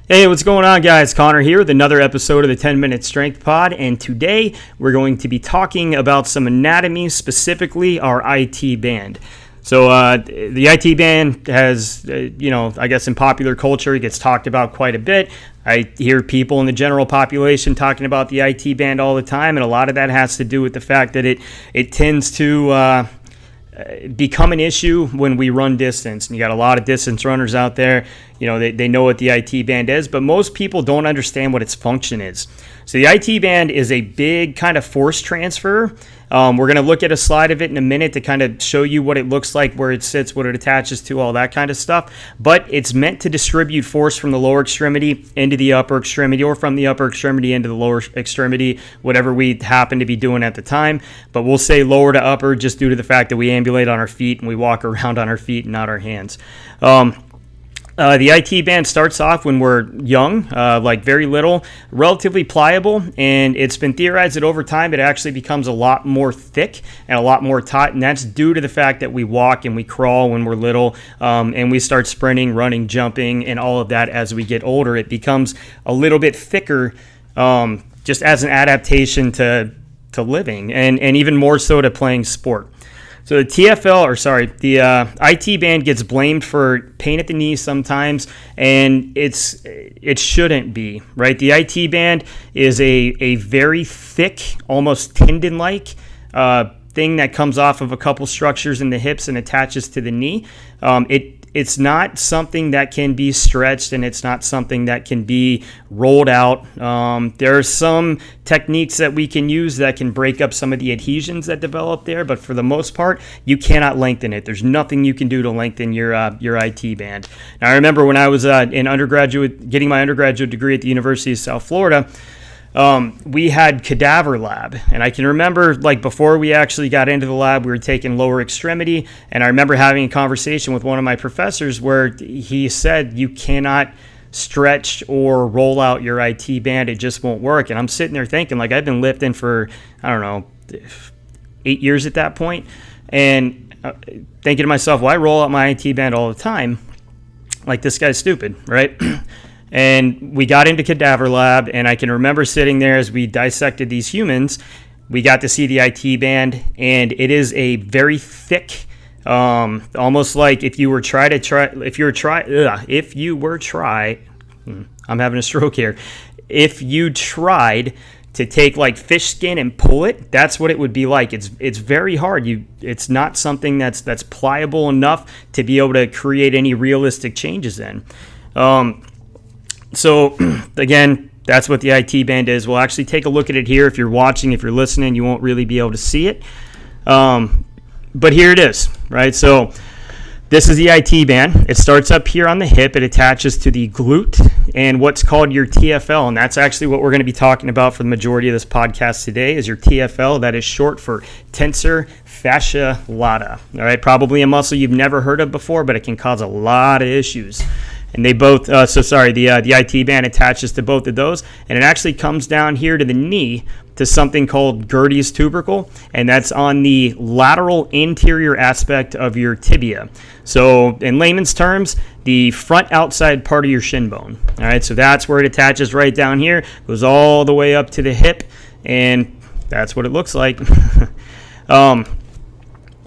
Hey, what's going on, guys? Connor here with another episode of the 10-Minute Strength Pod, and today we're going to be talking about some anatomy, specifically our IT band. So the IT band has, I guess in popular culture, it gets talked about quite a bit. I hear people in the general population talking about the IT band all the time, and a lot of that has to do with the fact that it tends to become an issue when we run distance. And you got a lot of distance runners out there. You know, they know what the IT band is, but most people don't understand what its function is. So the IT band is a big kind of force transfer. We're going to look at a slide of it in a minute to kind of show you what it looks like, where it sits, what it attaches to, all that kind of stuff. But it's meant to distribute force from the lower extremity into the upper extremity, or from the upper extremity into the lower extremity, whatever we happen to be doing at the time. But we'll say lower to upper just due to the fact that we ambulate on our feet and we walk around on our feet and not our hands. The IT band starts off when we're young, like very little, relatively pliable, and it's been theorized that over time it actually becomes a lot more thick and a lot more taut, and that's due to the fact that we walk and we crawl when we're little, and we start sprinting, running, jumping, and all of that as we get older. It becomes a little bit thicker just as an adaptation to living, and even more so to playing sport. So the IT band gets blamed for pain at the knee sometimes, and it shouldn't be, right? The IT band is a very thick, almost tendon-like thing that comes off of a couple structures in the hips and attaches to the knee. It's not something that can be stretched, and it's not something that can be rolled out. There are some techniques that we can use that can break up some of the adhesions that develop there, but for the most part, you cannot lengthen it. There's nothing you can do to lengthen your IT band. Now, I remember when I was getting my undergraduate degree at the University of South Florida, we had cadaver lab, and I can remember, like, before we actually got into the lab, we were taking lower extremity, and I remember having a conversation with one of my professors where he said you cannot stretch or roll out your IT band. It just won't work. And I'm sitting there thinking, like, I've been lifting for, 8 years at that point, and thinking to myself, well, I roll out my IT band all the time. Like, this guy's stupid, right? And we got into cadaver lab, and I can remember sitting there as we dissected these humans. We got to see the IT band, and it is a very thick, almost like I'm having a stroke here. If you tried to take like fish skin and pull it, that's what it would be like. It's very hard. It's not something that's pliable enough to be able to create any realistic changes in. So, again, that's what the IT band is. We'll actually take a look at it here. If you're watching, if you're listening, you won't really be able to see it. But here it is, right? So this is the IT band. It starts up here on the hip. It attaches to the glute and what's called your TFL, and that's actually what we're going to be talking about for the majority of this podcast today is your TFL. That is short for tensor fascia lata. All right, probably a muscle you've never heard of before, but it can cause a lot of issues. And they both, the IT band attaches to both of those, and it actually comes down here to the knee to something called Gerdy's tubercle, and that's on the lateral anterior aspect of your tibia. So in layman's terms, the front outside part of your shin bone. All right, so that's where it attaches right down here, goes all the way up to the hip, and that's what it looks like.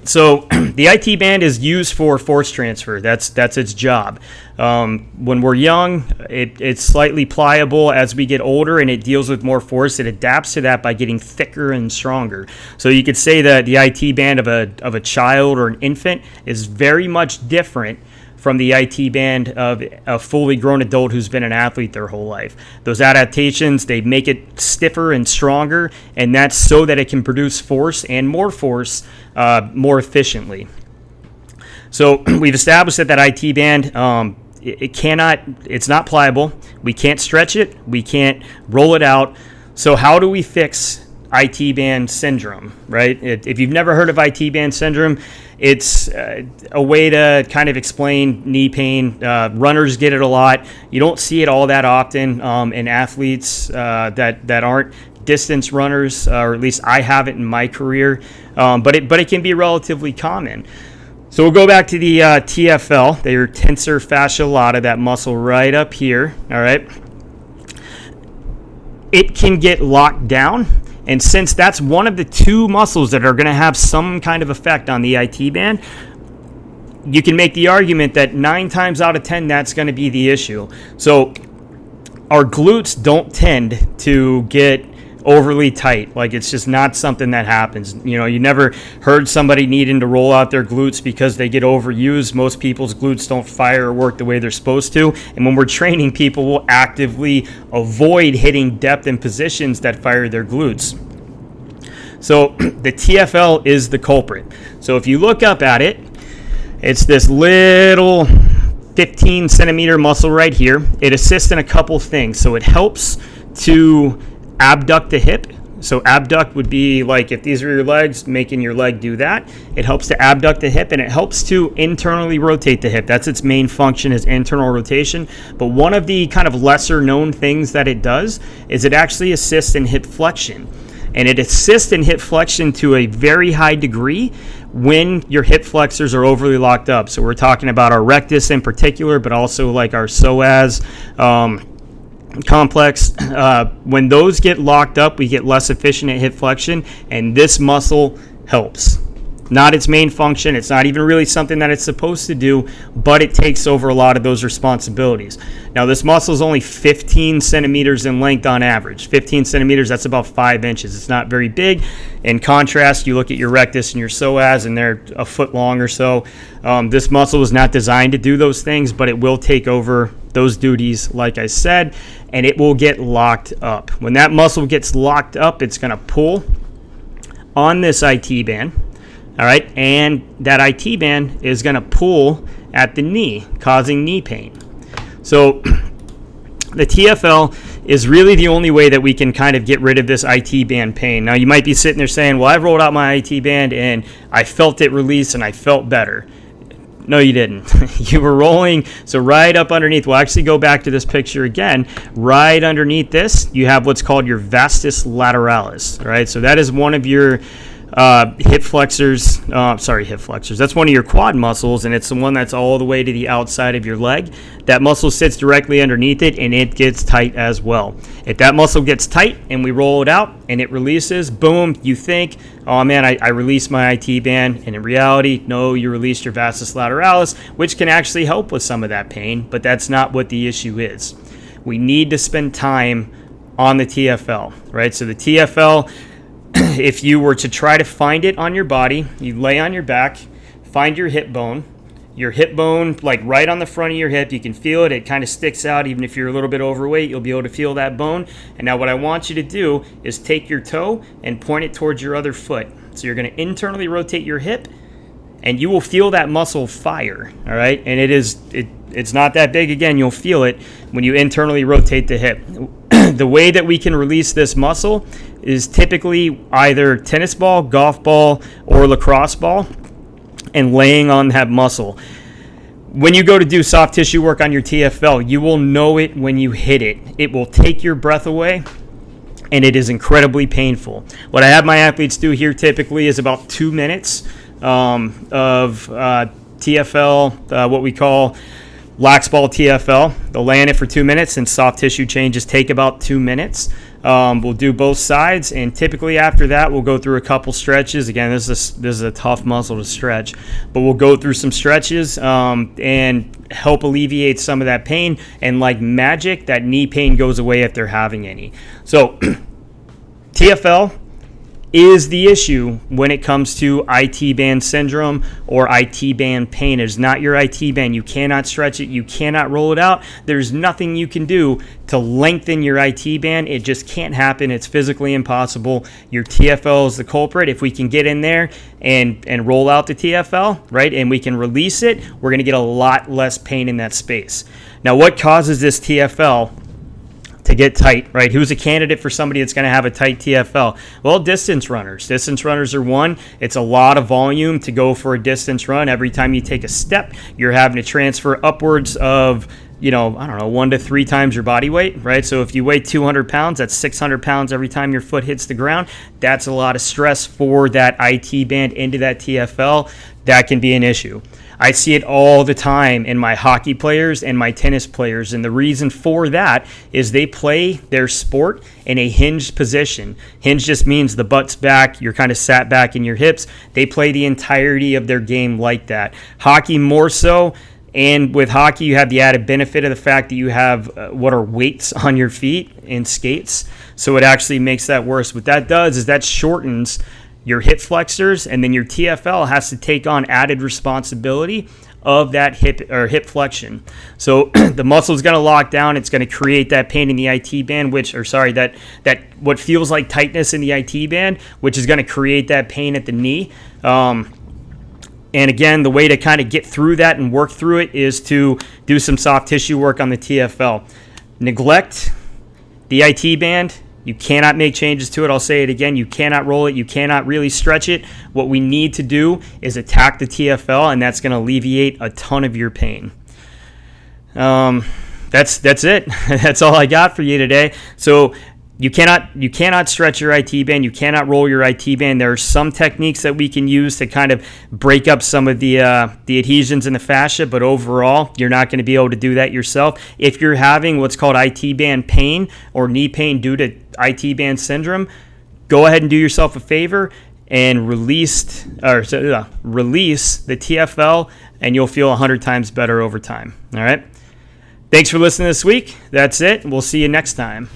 So the IT band is used for force transfer. That's its job. When we're young, it's slightly pliable. As we get older and it deals with more force, it adapts to that by getting thicker and stronger. So you could say that the IT band of a child or an infant is very much different from the IT band of a fully grown adult who's been an athlete their whole life. Those adaptations, they make it stiffer and stronger, and that's so that it can produce force and more force more efficiently. So we've established that IT band, it's not pliable. We can't stretch it. We can't roll it out. So how do we fix IT band syndrome, right? If you've never heard of IT band syndrome, it's a way to kind of explain knee pain. Runners get it a lot. You don't see it all that often in athletes that aren't distance runners, or at least I haven't in my career, but it can be relatively common. So we'll go back to the TFL, their tensor fascia lata, that muscle right up here, all right? It can get locked down, and since that's one of the two muscles that are going to have some kind of effect on the IT band, you can make the argument that 9 times out of 10, that's going to be the issue. So our glutes don't tend to get overly tight. Like, it's just not something that happens. You know, you never heard somebody needing to roll out their glutes because they get overused. Most people's glutes don't fire or work the way they're supposed to. And when we're training, people will actively avoid hitting depth and positions that fire their glutes. So the TFL is the culprit. So if you look up at it, it's this little 15 centimeter muscle right here. It assists in a couple things. So it helps to abduct the hip. So abduct would be like if these are your legs, making your leg do that. It helps to abduct the hip, and it helps to internally rotate the hip. That's its main function, is internal rotation. But one of the kind of lesser known things that it does is it actually assists in hip flexion. And it assists in hip flexion to a very high degree when your hip flexors are overly locked up. So we're talking about our rectus in particular, but also like our psoas complex. When those get locked up, we get less efficient at hip flexion, and this muscle helps. Not its main function. It's not even really something that it's supposed to do, but it takes over a lot of those responsibilities. Now, this muscle is only 15 centimeters in length on average. 15 centimeters, that's about 5 inches. It's not very big. In contrast, you look at your rectus and your psoas, and they're a foot long or so. This muscle is not designed to do those things, but it will take over those duties, like I said, and it will get locked up. When that muscle gets locked up, it's going to pull on this IT band. All right, and that IT band is going to pull at the knee, causing knee pain. So the TFL is really the only way that we can kind of get rid of this IT band pain. Now, you might be sitting there saying, well, I've rolled out my IT band and I felt it release and I felt better. No, you didn't. You were rolling. So right up underneath, we'll actually go back to this picture again. Right underneath this, you have what's called your vastus lateralis. All right, so that is one of your hip flexors. That's one of your quad muscles, and it's the one that's all the way to the outside of your leg. That muscle sits directly underneath it, and it gets tight as well. If that muscle gets tight and we roll it out and it releases, boom, you think, oh man, I released my IT band, and in reality, no, you released your vastus lateralis, which can actually help with some of that pain, but that's not what the issue is. We need to spend time on the TFL, right? So the TFL, if you were to try to find it on your body, you lay on your back, find your hip bone, like right on the front of your hip. You can feel it. It kind of sticks out. Even if you're a little bit overweight, you'll be able to feel that bone. And now what I want you to do is take your toe and point it towards your other foot. So you're going to internally rotate your hip, and you will feel that muscle fire, all right? And it's not that big. Again, you'll feel it when you internally rotate the hip. The way that we can release this muscle is typically either tennis ball, golf ball, or lacrosse ball, and laying on that muscle. When you go to do soft tissue work on your TFL, you will know it when you hit it. It will take your breath away, and it is incredibly painful. What I have my athletes do here typically is about 2 minutes of TFL, what we call lax ball TFL. They'll lay in it for 2 minutes, and soft tissue changes take about 2 minutes. We'll do both sides, and typically after that, we'll go through a couple stretches. Again, this is a tough muscle to stretch, but we'll go through some stretches and help alleviate some of that pain. And like magic, that knee pain goes away if they're having any. So TFL is the issue when it comes to IT band syndrome or IT band pain. It is not your IT band. You cannot stretch it. You cannot roll it out. There's nothing you can do to lengthen your IT band. It just can't happen. It's physically impossible. Your TFL is the culprit. If we can get in there and roll out the TFL, right, and we can release it, we're going to get a lot less pain in that space. Now, what causes this TFL to get tight, right? Who's a candidate for somebody that's going to have a tight TFL? Well, distance runners. Distance runners are one. It's a lot of volume to go for a distance run. Every time you take a step, you're having to transfer upwards of I don't know, 1 to 3 times your body weight, right? So if you weigh 200 pounds, that's 600 pounds every time your foot hits the ground. That's a lot of stress for that IT band into that TFL. That can be an issue. I see it all the time in my hockey players and my tennis players, and the reason for that is they play their sport in a hinged position. Hinge just means the butt's back, you're kind of sat back in your hips. They play the entirety of their game like that. Hockey more so, and with hockey you have the added benefit of the fact that you have what are weights on your feet and skates, so it actually makes that worse. What that does is that shortens your hip flexors, and then your TFL has to take on added responsibility of that hip flexion. So the muscle is going to lock down. It's going to create that pain in the IT band, that what feels like tightness in the IT band, which is going to create that pain at the knee. And again, the way to kind of get through that and work through it is to do some soft tissue work on the TFL. Neglect the IT band. You cannot make changes to it. I'll say it again. You cannot roll it. You cannot really stretch it. What we need to do is attack the TFL, and that's going to alleviate a ton of your pain. That's it. That's all I got for you today. So you cannot stretch your IT band. You cannot roll your IT band. There are some techniques that we can use to kind of break up some of the adhesions in the fascia, but overall, you're not going to be able to do that yourself. If you're having what's called IT band pain or knee pain due to IT band syndrome, go ahead and do yourself a favor and release the TFL, and you'll feel 100 times better over time. All right? Thanks for listening this week. That's it. We'll see you next time.